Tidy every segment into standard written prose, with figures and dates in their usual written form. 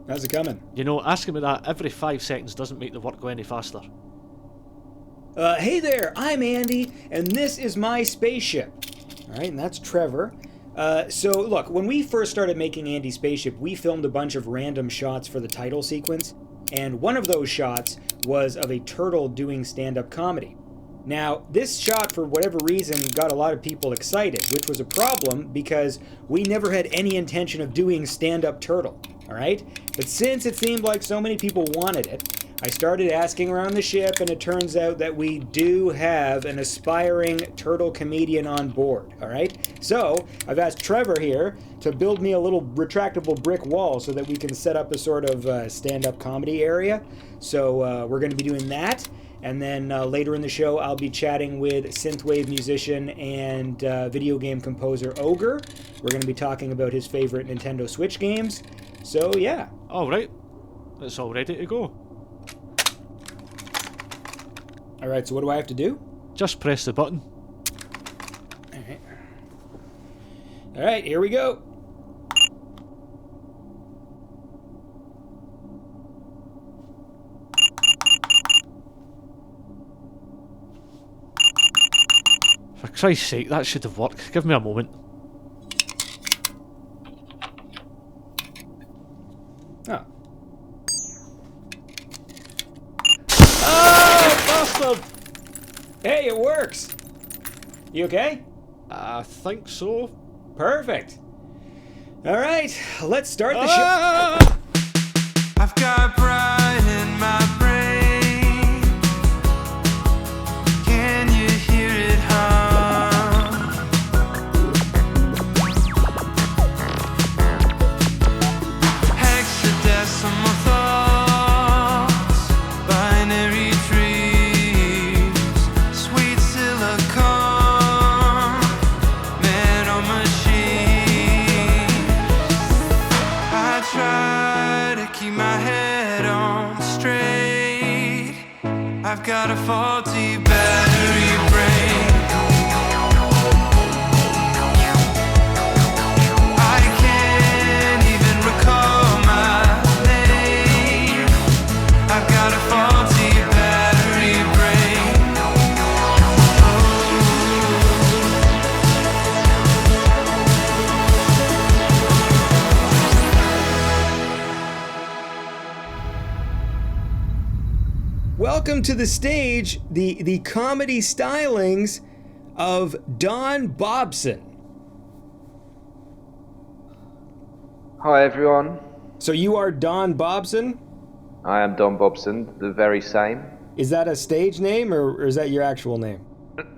How's it coming? You know, asking me that every 5 seconds doesn't make the work go any faster. Hey there, I'm Andy, and this is my spaceship. Alright, and that's Trevor. So look, when we first started making Andy's Spaceship, we filmed a bunch of random shots for the title sequence, and one of those shots was of a turtle doing stand-up comedy. Now, this shot, for whatever reason, got a lot of people excited, which was a problem because we never had any intention of doing stand-up turtle, alright? But since it seemed like so many people wanted it, I started asking around the ship, and it turns out that we do have an aspiring turtle comedian on board, alright? So, I've asked Trevor here to build me a little retractable brick wall so that we can set up a sort of stand-up comedy area. So, we're going to be doing that. And then later in the show, I'll be chatting with synthwave musician and video game composer OGRE. We're going to be talking about his favorite Nintendo Switch games. So, yeah. All right. It's all ready to go. All right, so what do I have to do? Just press the button. All right, here we go. For Christ's sake, that should have worked. Give me a moment. Oh. Bastard! Hey, it works! You okay? I think so. Perfect. All right, let's start the show. I've got pride in my brain. Can you hear it hum? Hexadecimal thoughts, binary trees, sweet silicone, man or machine. I try to keep my head on straight. I've got a faulty battery brain. I can't even recall my name. I've got a faulty battery brain. Welcome to the stage, the comedy stylings of Don Bobson. Hi everyone, So you are Don Bobson? I am Don Bobson, the very same. Is that a stage name or is that your actual name?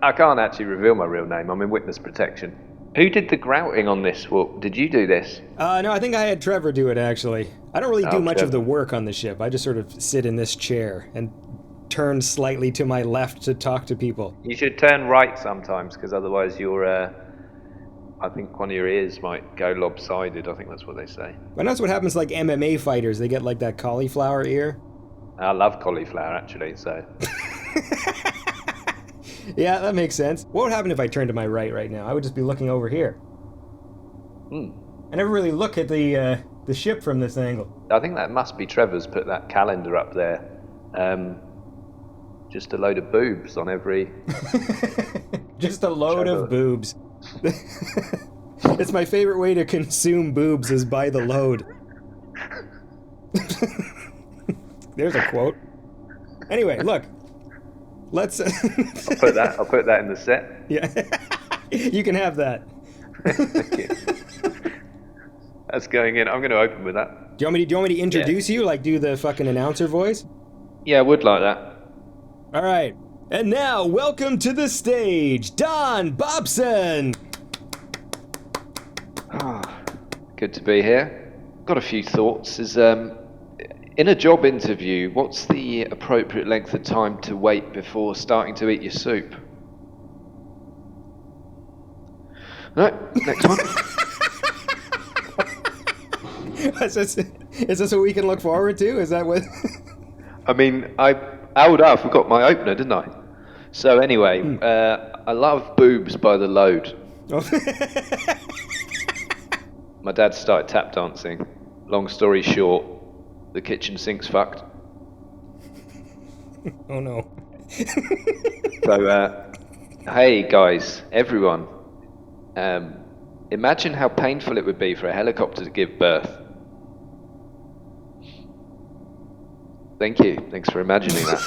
I can't actually reveal my real name, I'm in witness protection. Who did the grouting on this? Well, did you do this? No, I think I had Trevor do it actually. I don't really do Oh, much of Trevor. the work on the ship. I just sort of sit in this chair and turn slightly to my left to talk to people. You should turn right sometimes, because otherwise I think one of your ears might go lopsided, I think that's what they say. But that's what happens to, like MMA fighters. They get like that cauliflower ear. I love cauliflower actually, so... Yeah, that makes sense. What would happen if I turned to my right now? I would just be looking over here. I never really look at the ship from this angle. I think that must be Trevor's put that calendar up there. Just a load of boobs on every... Just a load Trevor. of boobs. It's my favorite way to consume boobs is by the load. There's a quote. Anyway, look. Let's... I'll put that in the set. Yeah. You can have that. Thank you. That's going in. I'm going to open with that. Do you want me to introduce you? Like do the fucking announcer voice? Yeah, I would like that. All right. And now, welcome to the stage, Don Bobson. Good to be here. Got a few thoughts. In a job interview, what's the appropriate length of time to wait before starting to eat your soup? Right, next one. Is this what we can look forward to? Is that what... I mean, I forgot my opener, didn't I? So anyway, I love boobs by the load. My dad started tap dancing. Long story short, The kitchen sink's fucked. Oh no. So, hey guys, everyone. Imagine how painful it would be for a helicopter to give birth. Thank you. Thanks for imagining that.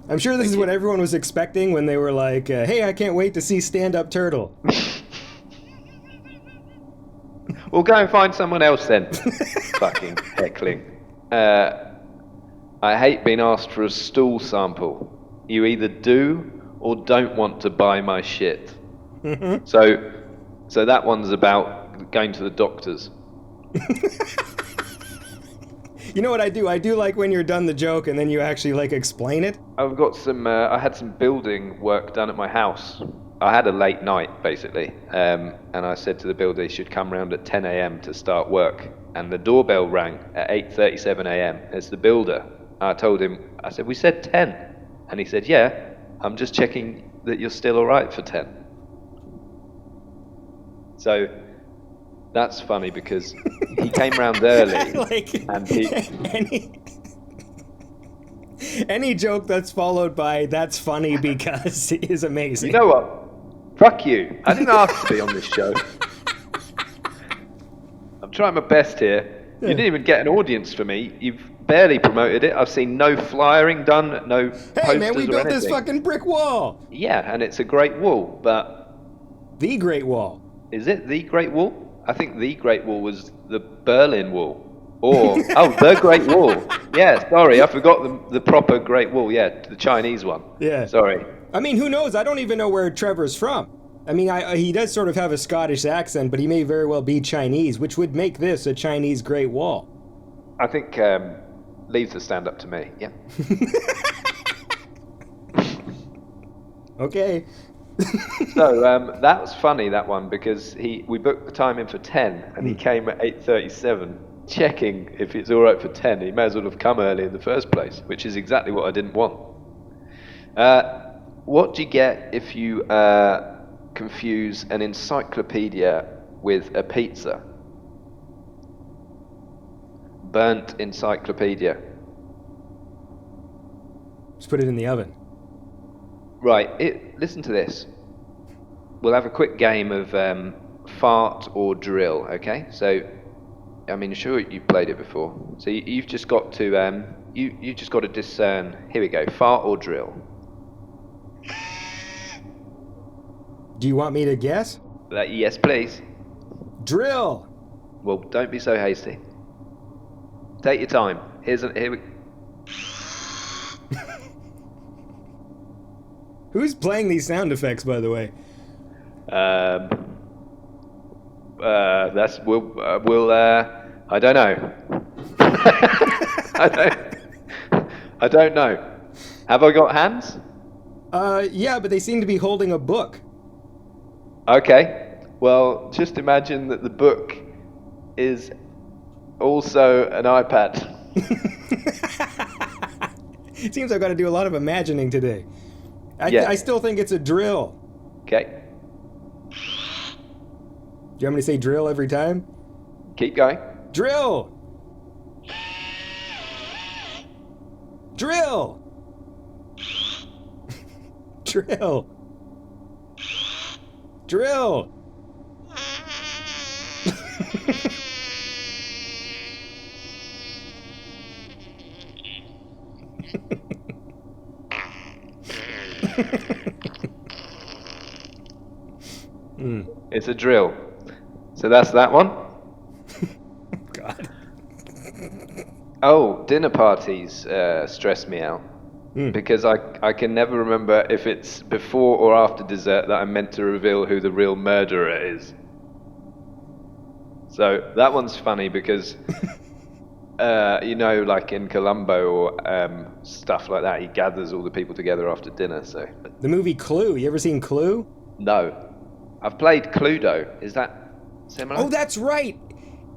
I'm sure this is what everyone was expecting when they were like, hey, I can't wait to see Stand Up Turtle. We'll go and find someone else then. Fucking heckling. I hate being asked for a stool sample. You either do or don't want to buy my shit. So that one's about going to the doctors. You know what I do? I do like when you're done the joke and then you actually like explain it. I've got some. I had some building work done at my house. I had a late night basically, and I said to the builder he should come round at 10 a.m. to start work. And the doorbell rang at 8:37 a.m. It's the builder. I told him. I said, we said 10, and he said, yeah. I'm just checking that you're still all right for 10. So that's funny because he came round early, Like, and he. Any joke that's followed by "that's funny because" is amazing. You know what? Fuck you. I didn't ask to be on this show. I'm trying my best here. You didn't even get an audience for me. You've barely promoted it. I've seen no flyering done, no posters Hey man, we or built anything. this fucking brick wall. Yeah, and it's a Great Wall, but The Great Wall. is it the Great Wall? I think the Great Wall was the Berlin Wall. Or, the Great Wall. Yeah, sorry, I forgot the proper Great Wall. Yeah, the Chinese one. Yeah. Sorry. I mean, who knows? I don't even know where Trevor's from. I mean, he does sort of have a Scottish accent, but he may very well be Chinese, which would make this a Chinese Great Wall. I think leave the stand up to me. Yeah. Okay. So that was funny, that one, because we booked the time in for 10 and he came at 8:37 checking if it's all right for 10. He may as well have come early in the first place, which is exactly what I didn't want. What do you get if you confuse an encyclopedia with a pizza? Burnt encyclopedia. Just put it in the oven. Right, listen to this. We'll have a quick game of fart or drill, okay? So, I mean, sure you've played it before. So you've just got to you've just got to discern. Here we go. Fart or drill. Do you want me to guess? Yes, please. Drill. Well, don't be so hasty. Take your time. Here we. Who's playing these sound effects, by the way? That's we'll I don't know. I don't know. Have I got hands? Yeah, but they seem to be holding a book. Okay. Well, just imagine that the book is also an iPad. It seems I've got to do a lot of imagining today. Yeah. I still think it's a drill. Okay. Do you want me to say drill every time? Keep going. Drill! Drill! Drill! Drill! It's a drill. So that's that one. God. Oh, dinner parties stress me out. Because I can never remember if it's before or after dessert that I'm meant to reveal who the real murderer is. So that one's funny because, like in Columbo or stuff like that, he gathers all the people together after dinner. So The movie Clue. You ever seen Clue? no, I've played Cluedo. Is that similar? Oh, that's right.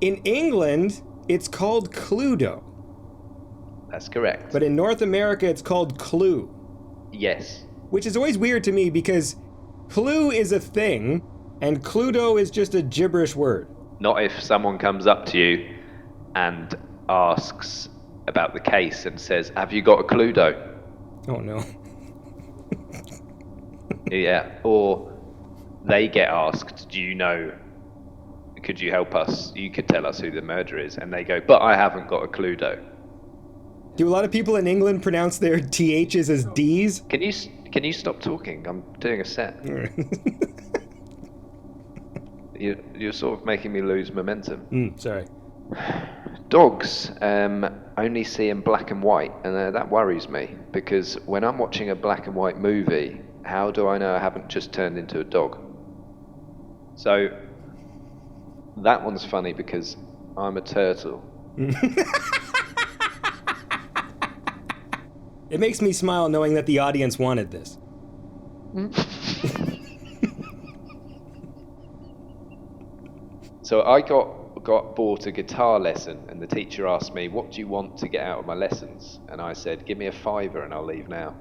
In England, it's called Cluedo. That's correct. But in North America, it's called Clue. Yes. Which is always weird to me because Clue is a thing, And Cluedo is just a gibberish word. Not if someone comes up to you and asks about the case and says, "Have you got a Cluedo?" Oh no. Yeah. Or they get asked, "Do you know? Could you help us? You could tell us who the murderer is." And they go, "But I haven't got a Cluedo." Do a lot of people in England pronounce their THs as Ds? Can you stop talking? I'm doing a set. You're sort of making me lose momentum. Sorry. Dogs only see in black and white, and that worries me, because when I'm watching a black and white movie, how do I know I haven't just turned into a dog? So that one's funny because I'm a turtle. It makes me smile knowing that the audience wanted this. So I got bought a guitar lesson, and the teacher asked me, "What do you want to get out of my lessons?" And I said, "Give me a $5 and I'll leave now."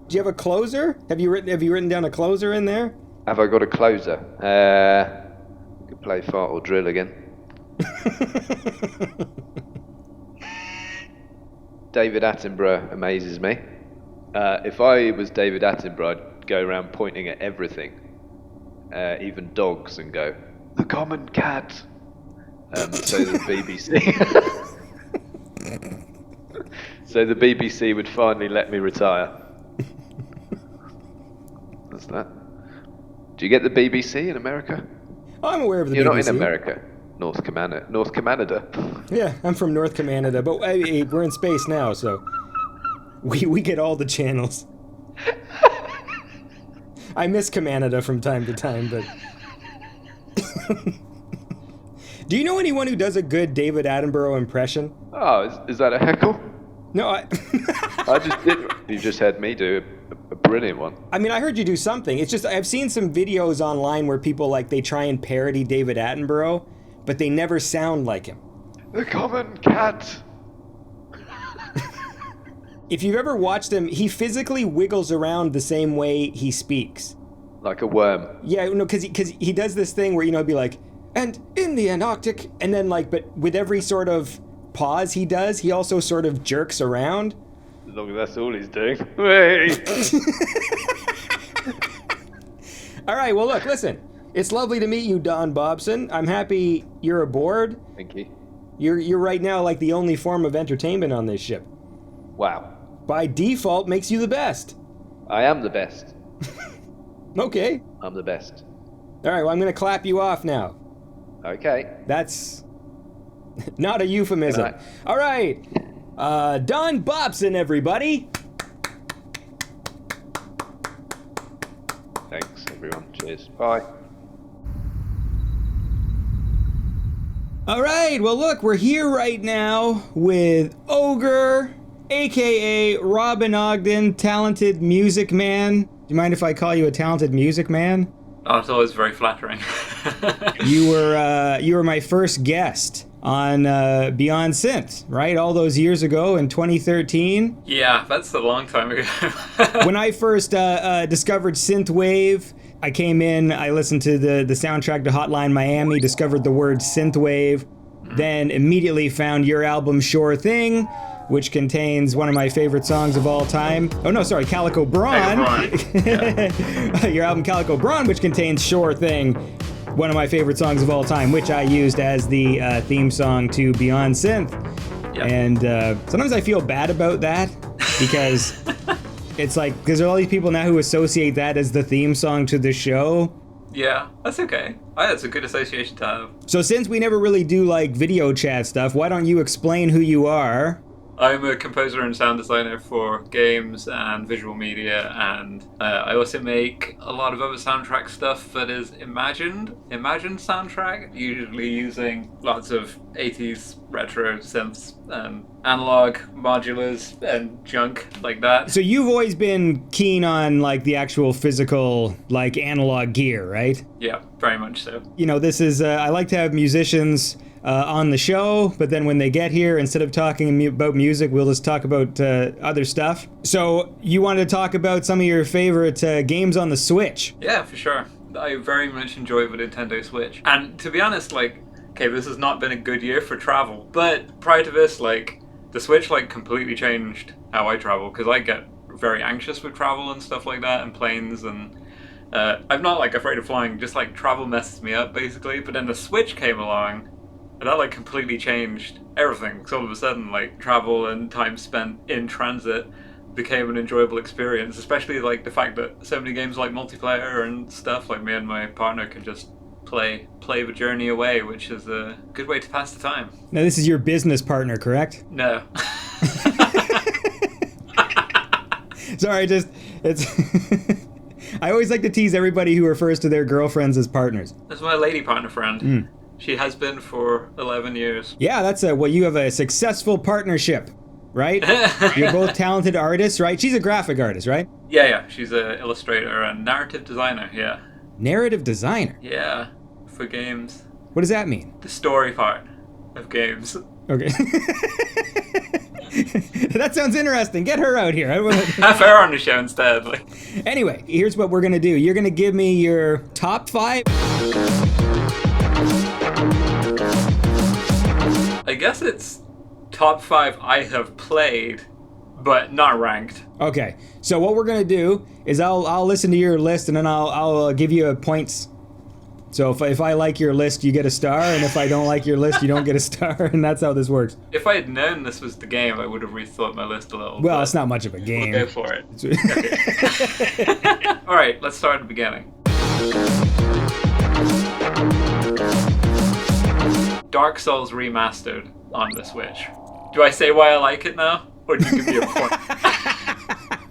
Do you have a closer? Have you written down a closer in there? Have I got a closer? We could play fart or drill again. David Attenborough amazes me. If I was David Attenborough, I'd go around pointing at everything, even dogs, and go, "The common cat." So the BBC, so the BBC would finally let me retire. What's that? Do you get the BBC in America? Oh, I'm aware of the You're BBC. not in America. North Canada. Yeah, I'm from North Canada, but we're in space now, so we get all the channels. I miss Canada from time to time, but... Do you know anyone who does a good David Attenborough impression? Oh, is that a heckle? No, I just did. You just had me do a brilliant one. I mean, I heard you do something. It's just, I've seen some videos online where people, like, they try and parody David Attenborough, but they never sound like him. The common cat. If you've ever watched him, he physically wiggles around the same way he speaks. Like a worm. Yeah, no, because he does this thing where, he'd be like, "And in the Antarctic," and then, like, but with every sort of pause he does, he also sort of jerks around. As long as that's all he's doing. Hey. All right, well, look, listen. It's lovely to meet you, Don Bobson. I'm happy you're aboard. Thank you. You're right now like the only form of entertainment on this ship. Wow. By default, makes you the best. I am the best. Okay. I'm the best. All right, well, I'm going to clap you off now. Okay. That's not a euphemism. Right. All right. Don Bobson, everybody. Thanks, everyone. Cheers. Bye. All right, well, look, we're here right now with OGRE, a.k.a. Robin Ogden, talented music man. Do you mind if I call you a talented music man? Oh, it's always very flattering. You were my first guest on Beyond Synth, right? All those years ago in 2013. Yeah, that's a long time ago. When I first discovered synthwave, I came in, I listened to the soundtrack to Hotline Miami, discovered the word synthwave, then immediately found your album Sure Thing, which contains one of my favorite songs of all time. Oh no, sorry, Calico Braun. Yeah. Your album Calico Braun, which contains Sure Thing, one of my favorite songs of all time, which I used as the theme song to Beyond Synth. Yep. And sometimes I feel bad about that, because it's like, because there are all these people now who associate that as the theme song to the show. Yeah, that's okay. That's a good association to have. So since we never really do like video chat stuff, why don't you explain who you are? I'm a composer and sound designer for games and visual media, and I also make a lot of other soundtrack stuff that is imagined soundtrack, usually using lots of 80s retro synths and analog modulars and junk like that. So you've always been keen on like the actual physical, like analog gear, right? Yeah, very much so. You know, this is, I like to have musicians on the show, but then when they get here, instead of talking about music, we'll just talk about other stuff. So you wanted to talk about some of your favorite games on the Switch. Yeah, for sure. I very much enjoy the Nintendo Switch. And to be honest, like, okay, this has not been a good year for travel, but prior to this, like, the Switch, like, completely changed how I travel, because I get very anxious with travel and stuff like that, and planes, and I'm not, like, afraid of flying, just, like, travel messes me up, basically. But then the Switch came along, and that, like, completely changed everything. So all of a sudden, like, travel and time spent in transit became an enjoyable experience, especially, like, the fact that so many games like multiplayer and stuff, like, me and my partner can just play the journey away, which is a good way to pass the time. Now, this is your business partner, correct? No. Sorry, it's... I always like to tease everybody who refers to their girlfriends as partners. That's my lady partner friend. She has been for 11 years. Yeah, that's you have a successful partnership, right? You're both talented artists, right? She's a graphic artist, right? Yeah. She's an illustrator and narrative designer, yeah. Narrative designer? Yeah, for games. What does that mean? The story part of games. Okay. That sounds interesting. Get her out here. Have her on the show instead. Like. Anyway, here's what we're going to do. You're going to give me your top 5. I guess it's top 5 I have played, but not ranked. Okay. So what we're going to do is I'll listen to your list, and then I'll give you points. So if I like your list, you get a star, and if I don't like your list, you don't get a star, and that's how this works. If I had known this was the game, I would have rethought my list a little. Well, it's not much of a game. We'll go for it. Okay. All right, let's start at the beginning. Dark Souls Remastered on the Switch. Do I say why I like it now, or do you give me a point?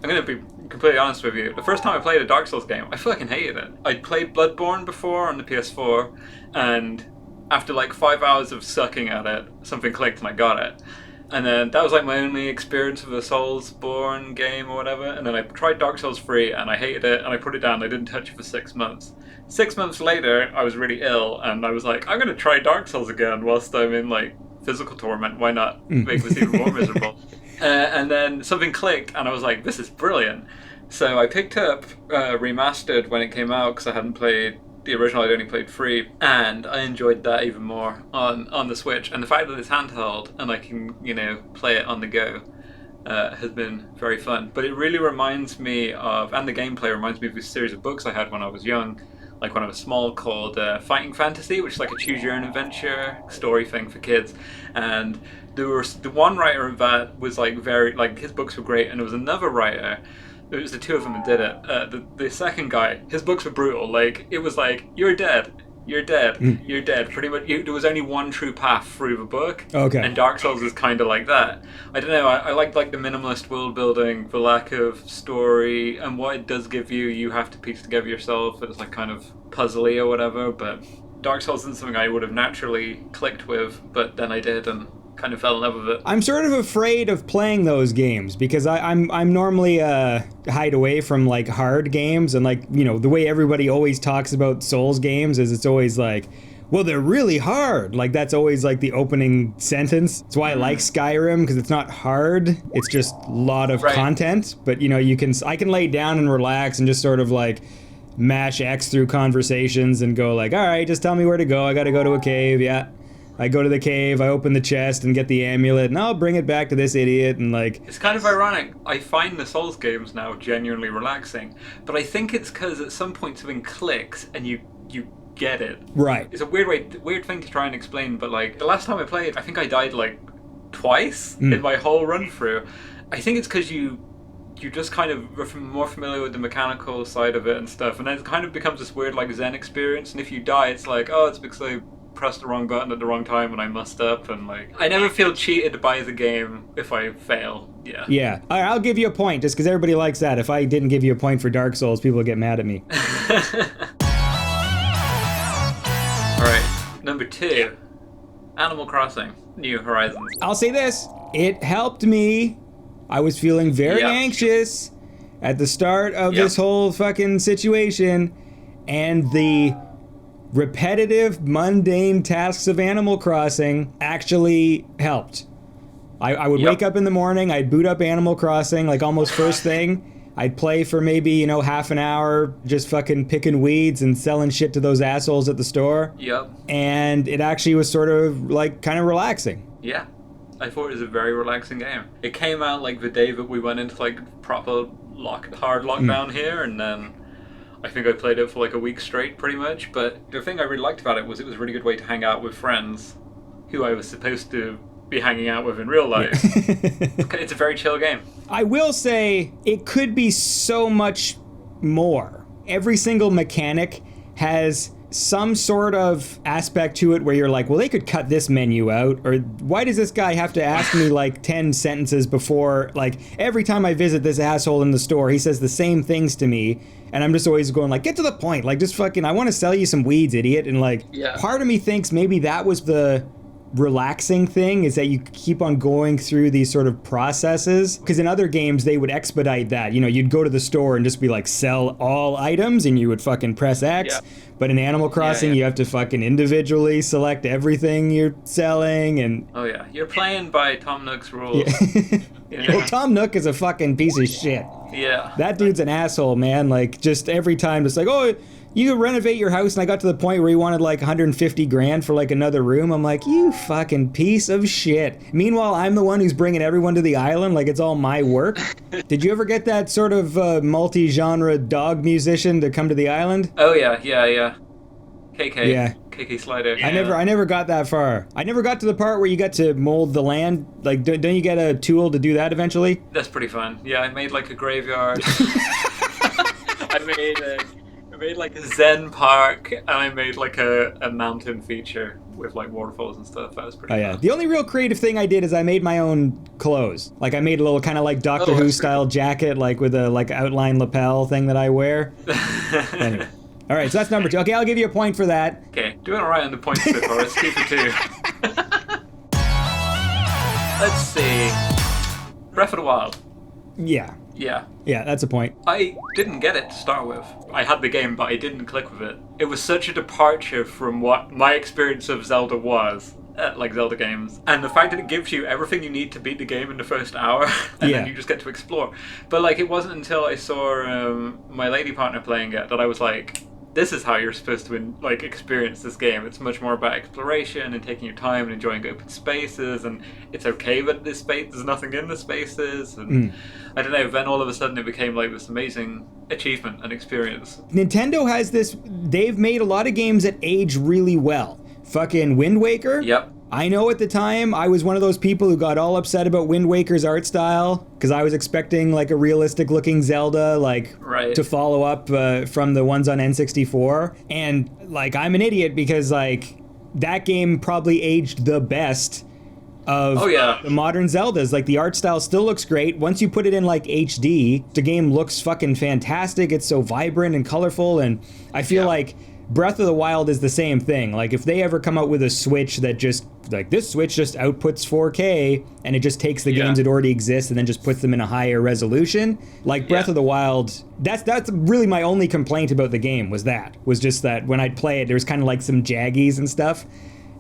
I'm going to be completely honest with you. The first time I played a Dark Souls game, I fucking hated it. I'd played Bloodborne before on the PS4, and after like 5 hours of sucking at it, something clicked and I got it. And then that was like my only experience of a Soulsborne game or whatever. And then I tried Dark Souls 3 and I hated it, and I put it down. I didn't touch it for 6 months. 6 months later, I was really ill, and I was like, I'm going to try Dark Souls again whilst I'm in like physical torment. Why not make this even more miserable? And then something clicked, and I was like, this is brilliant. So I picked up Remastered when it came out, because I hadn't played the original. I'd only played 3, and I enjoyed that even more on the Switch. And the fact that it's handheld and I can, play it on the go has been very fun. But it really reminds me of, and the gameplay reminds me of a series of books I had when I was young, like when I was small, called Fighting Fantasy, which is like a choose-your-own-adventure story thing for kids. And there was the one writer of that was like his books were great, and there was another writer. It was the two of them that did it. The second guy, his books were brutal. Like, it was like, you're dead, you're dead. Pretty much, there was only one true path through the book. Okay. And Dark Souls is kind of like that. I don't know, I like the minimalist world building, the lack of story, and what it does give you, you have to piece together yourself. It's like kind of puzzly or whatever, but Dark Souls isn't something I would have naturally clicked with, but then I did, and kind of fell in love with it. I'm sort of afraid of playing those games because I'm normally hide away from like hard games, and like, the way everybody always talks about Souls games is it's always like, well, they're really hard. Like, that's always like the opening sentence. That's why I like Skyrim, because it's not hard. It's just a lot of content, but I can lay down and relax and just sort of like mash X through conversations and go like, all right, just tell me where to go. I got to go to a cave. Yeah. I go to the cave, I open the chest and get the amulet, and I'll bring it back to this idiot, and like... It's kind of ironic. I find the Souls games now genuinely relaxing, but I think it's because at some point something clicks and you get it. Right. It's a weird thing to try and explain, but like, the last time I played, I think I died like twice in my whole run through. I think it's because you just kind of are more familiar with the mechanical side of it and stuff, and then it kind of becomes this weird like Zen experience, and if you die, it's like, oh, it's because I pressed the wrong button at the wrong time and I messed up, and like, I never feel cheated by the game if I fail. Yeah. All right, I'll give you a point just because everybody likes that. If I didn't give you a point for Dark Souls, people would get mad at me. All right, number 2, Animal Crossing New Horizons. I'll say this, it helped me. I was feeling very anxious at the start of this whole fucking situation, and the repetitive, mundane tasks of Animal Crossing actually helped. I would wake up in the morning, I'd boot up Animal Crossing, like almost first thing. I'd play for maybe, half an hour, just fucking picking weeds and selling shit to those assholes at the store. Yep. And it actually was sort of like kind of relaxing. Yeah. I thought it was a very relaxing game. It came out like the day that we went into like proper hard lockdown here, and then I think I played it for like a week straight pretty much. But the thing I really liked about it was a really good way to hang out with friends who I was supposed to be hanging out with in real life. It's a very chill game. I will say it could be so much more. Every single mechanic has some sort of aspect to it where you're like, well, they could cut this menu out, or why does this guy have to ask me like 10 sentences before, like every time I visit this asshole in the store, he says the same things to me, and I'm just always going like, get to the point, like just fucking, I want to sell you some weeds, idiot. And like, part of me thinks maybe that was the relaxing thing, is that you keep on going through these sort of processes, because in other games they would expedite that. You'd go to the store and just be like, sell all items, and you would fucking press X. But in Animal Crossing you have to fucking individually select everything you're selling. And oh yeah, you're playing by Tom Nook's rules. Well, Tom Nook is a fucking piece of shit. That dude's an asshole, man. Like, just every time it's like, oh, you could renovate your house, and I got to the point where he wanted like 150 grand for like another room. I'm like, you fucking piece of shit. Meanwhile, I'm the one who's bringing everyone to the island, like it's all my work. Did you ever get that sort of multi-genre dog musician to come to the island? Oh yeah. KK. Yeah. KK Slider. I never got that far. I never got to the part where you got to mold the land. Like, don't you get a tool to do that eventually? That's pretty fun. Yeah, I made like a graveyard. I made like a Zen park, and I made like a mountain feature with like waterfalls and stuff. That was pretty fun. The only real creative thing I did is I made my own clothes. Like, I made a little kind of like Doctor Who style jacket, like with a like outline lapel thing that I wear. Anyway. All right, so that's number 2. Okay, I'll give you a point for that. Okay, doing all right on the points so far. Let's keep it 2. Let's see. Breath of the Wild. Yeah, that's a point. I didn't get it to start with. I had the game, but I didn't click with it. It was such a departure from what my experience of Zelda was, like Zelda games. And the fact that it gives you everything you need to beat the game in the first hour, and then you just get to explore. But like, it wasn't until I saw my lady partner playing it that I was like, this is how you're supposed to like experience this game. It's much more about exploration and taking your time and enjoying open spaces, and it's okay that there's nothing in the spaces, and I don't know, then all of a sudden it became like this amazing achievement and experience. Nintendo has this, they've made a lot of games that age really well. Fucking Wind Waker. Yep. I know at the time I was one of those people who got all upset about Wind Waker's art style, because I was expecting like a realistic looking Zelda, like to follow up from the ones on N64. And like, I'm an idiot because like that game probably aged the best of the modern Zeldas. Like, the art style still looks great. Once you put it in like HD, the game looks fucking fantastic. It's so vibrant and colorful, and I feel like Breath of the Wild is the same thing. Like, if they ever come out with a Switch that just, like, this Switch just outputs 4K, and it just takes the games that already exist and then just puts them in a higher resolution, like Breath of the Wild, that's really my only complaint about the game, was just that when I'd play it, there was kind of like some jaggies and stuff,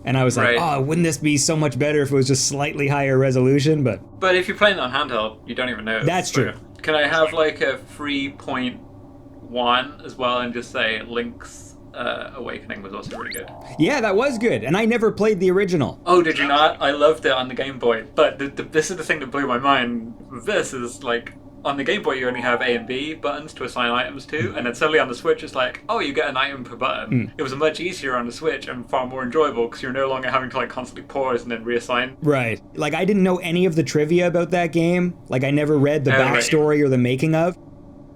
and I was like, oh, wouldn't this be so much better if it was just slightly higher resolution? But if you're playing it on handheld, you don't even know. That's true. Can I have like a 3.1 as well and just say Link's Awakening was also really good? Yeah, that was good, and I never played the original. Oh, did you not? I loved it on the Game Boy, but this is the thing that blew my mind. This is like, on the Game Boy you only have A and B buttons to assign items to, and then suddenly on the Switch it's like, oh, you get an item per button. It was much easier on the Switch and far more enjoyable, because you're no longer having to like constantly pause and then reassign. Right. Like, I didn't know any of the trivia about that game. Like, I never read the backstory or the making of.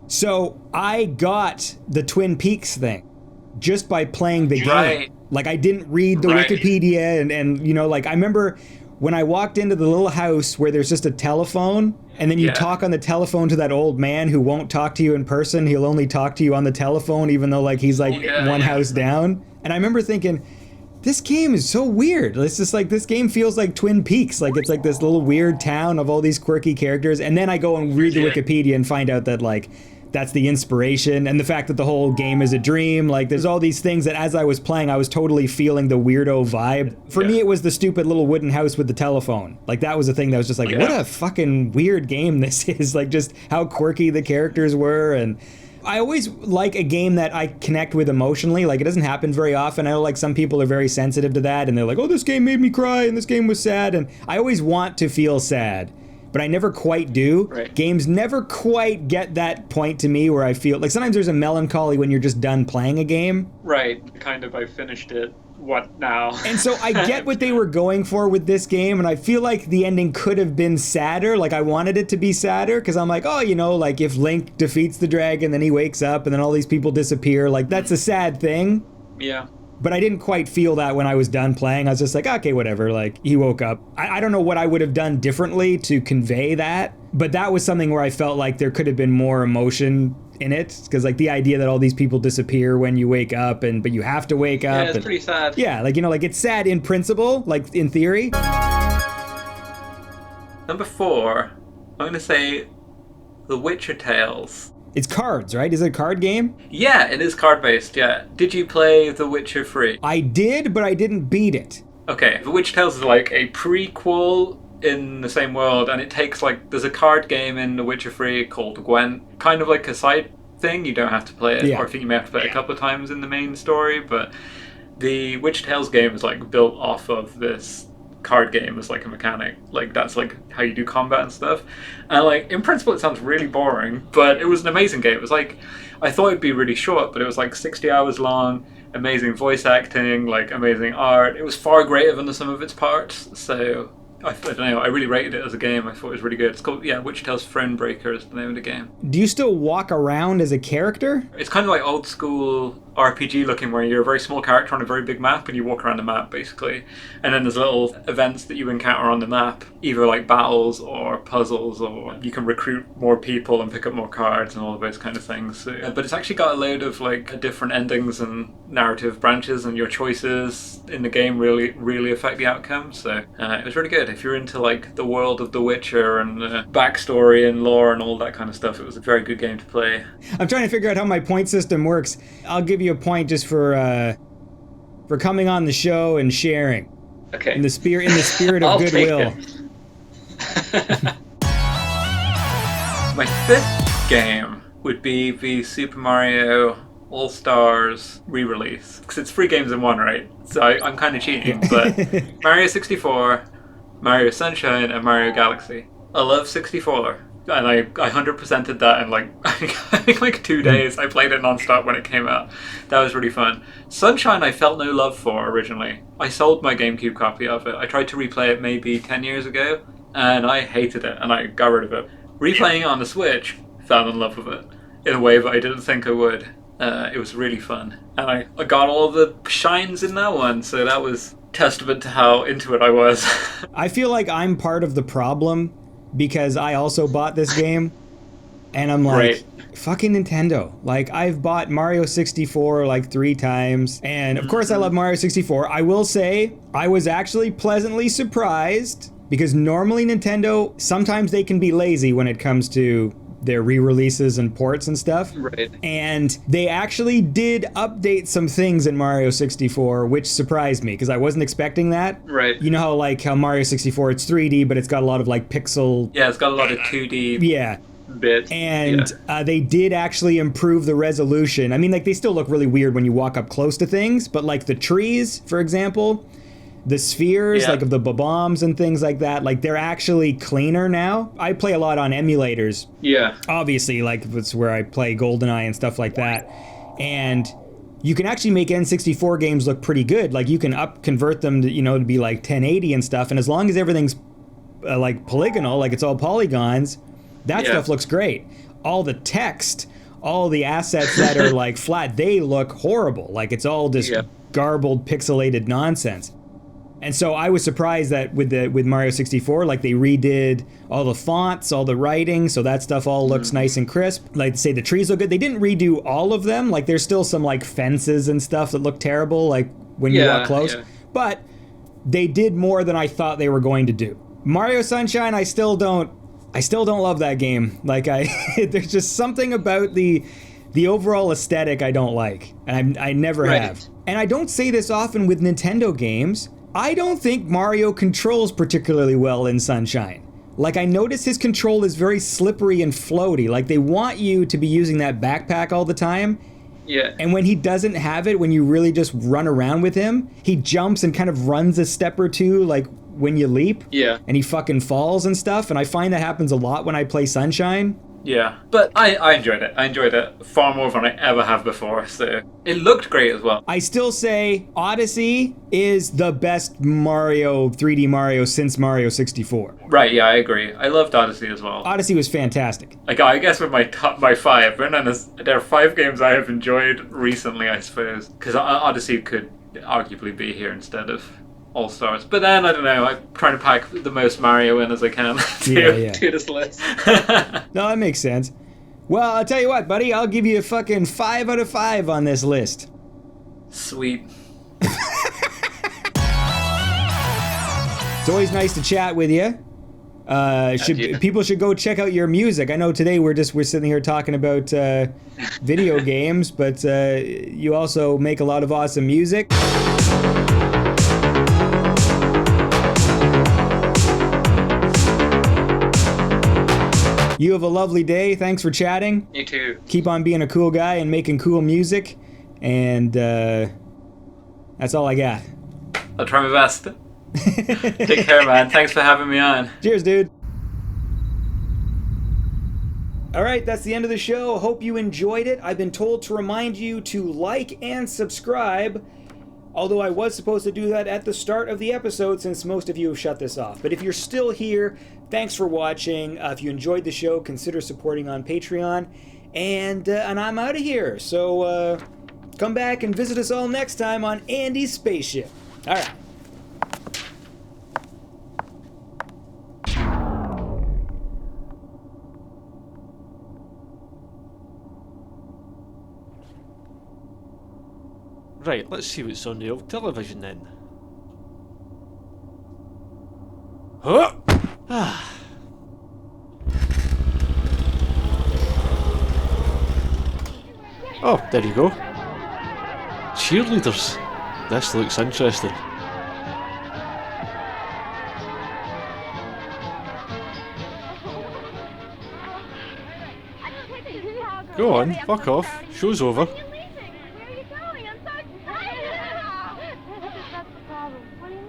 So I got the Twin Peaks thing just by playing the game. Like, I didn't read the Wikipedia, and you know, like, I remember when I walked into the little house where there's just a telephone, and then you talk on the telephone to that old man who won't talk to you in person. He'll only talk to you on the telephone, even though like he's like one house down. And I remember thinking, this game is so weird. It's just like, this game feels like Twin Peaks. Like, it's like this little weird town of all these quirky characters. And then I go and read the Wikipedia and find out that like that's the inspiration, and the fact that the whole game is a dream. Like, there's all these things that as I was playing, I was totally feeling the weirdo vibe. For me, it was the stupid little wooden house with the telephone. Like, that was the thing that was just like, what a fucking weird game this is. Like, just how quirky the characters were. And I always like a game that I connect with emotionally. Like, it doesn't happen very often. I know, like, some people are very sensitive to that, and they're like, oh, this game made me cry, and this game was sad. And I always want to feel sad, but I never quite do. Right. Games never quite get that point to me where I feel like sometimes there's a melancholy when you're just done playing a game. Right. Kind of, I finished it. What now? And so I get what they were going for with this game, and I feel like the ending could have been sadder. Like, I wanted it to be sadder, because I'm like, oh, you know, like, if Link defeats the dragon, then he wakes up, and then all these people disappear. Like, that's a sad thing. Yeah. But I didn't quite feel that when I was done playing. I was just like, okay, whatever. Like, he woke up. I don't know what I would have done differently to convey that, but that was something where I felt like there could have been more emotion in it, because, like, the idea that all these people disappear when you wake up, but you have to wake up. Yeah, it's pretty sad. Yeah, like, you know, like, it's sad in principle, like, in theory. Number 4, I'm going to say The Witcher Tales. It's cards, right? Is it a card game? Yeah, it is card-based, yeah. Did you play The Witcher 3? I did, but I didn't beat it. Okay, The Witcher Tales is like a prequel in the same world, and it takes, like, there's a card game in The Witcher 3 called Gwent, kind of like a side thing. You don't have to play it, or I think you may have to play it a couple of times in the main story, but the Witcher Tales game is, like, built off of this card game as, like, a mechanic. Like, that's, like, how you do combat and stuff. And, like, in principle it sounds really boring, but it was an amazing game. It was, like, I thought it'd be really short, but it was, like, 60 hours long, amazing voice acting, like, amazing art. It was far greater than the sum of its parts, so I don't know, I really rated it as a game. I thought it was really good. It's called, Witcher Tales Thronebreaker is the name of the game. Do you still walk around as a character? It's kind of like old school RPG looking, where you're a very small character on a very big map and you walk around the map basically, and then there's little events that you encounter on the map, either like battles or puzzles, or you can recruit more people and pick up more cards and all of those kind of things. So, but it's actually got a load of like different endings and narrative branches, and your choices in the game really affect the outcome. So it was really good. If you're into like the world of The Witcher and backstory and lore and all that kind of stuff, it was a very good game to play. I'm trying to figure out how my point system works. I'll give you a point just for coming on the show and sharing. Okay. In the spirit of I'll goodwill. My 5th game would be the Super Mario All-Stars re-release, because it's 3 games in one, right? So I'm kind of cheating, but Mario 64, Mario Sunshine, and Mario Galaxy. I love 64. And I 100%ed that in like, I think like 2 days. I played it non-stop when it came out. That was really fun. Sunshine I felt no love for originally. I sold my GameCube copy of it. I tried to replay it maybe 10 years ago, and I hated it, and I got rid of it. Replaying it on the Switch, fell in love with it in a way that I didn't think I would. It was really fun. And I got all the shines in that one, so that was testament to how into it I was. I feel like I'm part of the problem, because I also bought this game, and I'm like, fucking Nintendo. Like, I've bought Mario 64 like 3 times, and of course I love Mario 64. I will say, I was actually pleasantly surprised, because normally Nintendo, sometimes they can be lazy when it comes to their re-releases and ports and stuff. Right. And they actually did update some things in Mario 64, which surprised me, because I wasn't expecting that. Right. You know how Mario 64, it's 3D, but it's got a lot of like pixel... Yeah, it's got a lot of 2D bits. And they did actually improve the resolution. I mean, like, they still look really weird when you walk up close to things, but like the trees, for example, the spheres, like of the bombs and things like that, like they're actually cleaner now. I play a lot on emulators. Yeah. Obviously, like it's where I play GoldenEye and stuff like that. And you can actually make N64 games look pretty good. Like you can convert them to, to be like 1080 and stuff. And as long as everything's like polygonal, like it's all polygons, that stuff looks great. All the text, all the assets that are like flat, they look horrible. Like it's all just garbled, pixelated nonsense. And so I was surprised that with Mario 64, like they redid all the fonts, all the writing, so that stuff all looks nice and crisp. Like say the trees look good. They didn't redo all of them. Like there's still some like fences and stuff that look terrible, like when you walk close. Yeah. But they did more than I thought they were going to do. Mario Sunshine, I still don't I still don't love that game. Like, there's just something about the overall aesthetic I don't like, and I never Right. have. And I don't say this often with Nintendo games. I don't think Mario controls particularly well in Sunshine. Like, I notice his control is very slippery and floaty. Like, they want you to be using that backpack all the time. Yeah. And when he doesn't have it, when you really just run around with him, he jumps and kind of runs a step or two, like when you leap. Yeah. And he fucking falls and stuff. And I find that happens a lot when I play Sunshine. Yeah, but I enjoyed it. I enjoyed it far more than I ever have before, so it looked great as well. I still say Odyssey is the best Mario, 3D Mario since Mario 64. Right, yeah, I agree. I loved Odyssey as well. Odyssey was fantastic. Like, I guess with my top, my 5, there are 5 games I have enjoyed recently, I suppose. Because Odyssey could arguably be here instead of All-Stars. But then, I don't know, I'm trying to pack the most Mario in as I can. Yeah. To this list. No, that makes sense. Well, I'll tell you what, buddy. I'll give you a fucking 5 out of 5 on this list. Sweet. It's always nice to chat with you. you. People should go check out your music. I know today we're sitting here talking about video games, but you also make a lot of awesome music. You have a lovely day. Thanks for chatting. You too. Keep on being a cool guy and making cool music. And that's all I got. I'll try my best. Take care, man. Thanks for having me on. Cheers, dude. All right, that's the end of the show. Hope you enjoyed it. I've been told to remind you to like and subscribe, although I was supposed to do that at the start of the episode since most of you have shut this off. But if you're still here, thanks for watching. If you enjoyed the show, consider supporting on Patreon. And I'm out of here. So come back and visit us all next time on Andy's Spaceship. All right. Right, let's see what's on the old television then. Huh? Oh, there you go. Cheerleaders. This looks interesting. Go on, fuck off. Show's over. Where are you going? I'm so excited! That's the problem. What do you mean?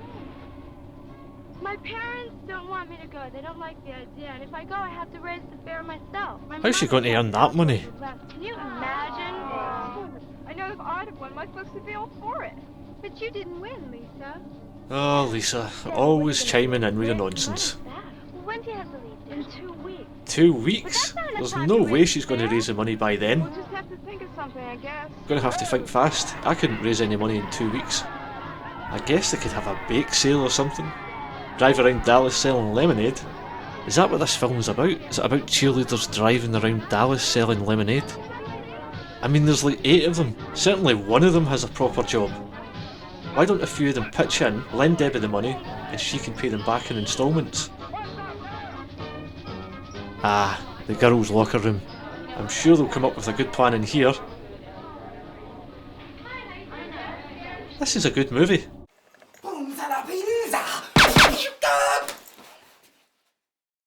My parents don't want me to go. They don't like the idea. And if I go, I have to raise the fare myself. How's she going to earn that money? Can you imagine? I know if I'd have won, my folks would be all for it. But you didn't win, Lisa. Oh, Lisa, always chiming in with your nonsense. When do you have to leave? In 2 weeks. 2 weeks? There's no way she's going to raise the money by then. We'll just have to think of something, I guess. Gonna have to think fast. I couldn't raise any money in 2 weeks. I guess they could have a bake sale or something. Drive around Dallas selling lemonade. Is that what this film's about? Is it about cheerleaders driving around Dallas selling lemonade? I mean, there's like 8 of them. Certainly one of them has a proper job. Why don't a few of them pitch in, lend Debbie the money, and she can pay them back in instalments? Ah, the girls' locker room. I'm sure they'll come up with a good plan in here. This is a good movie.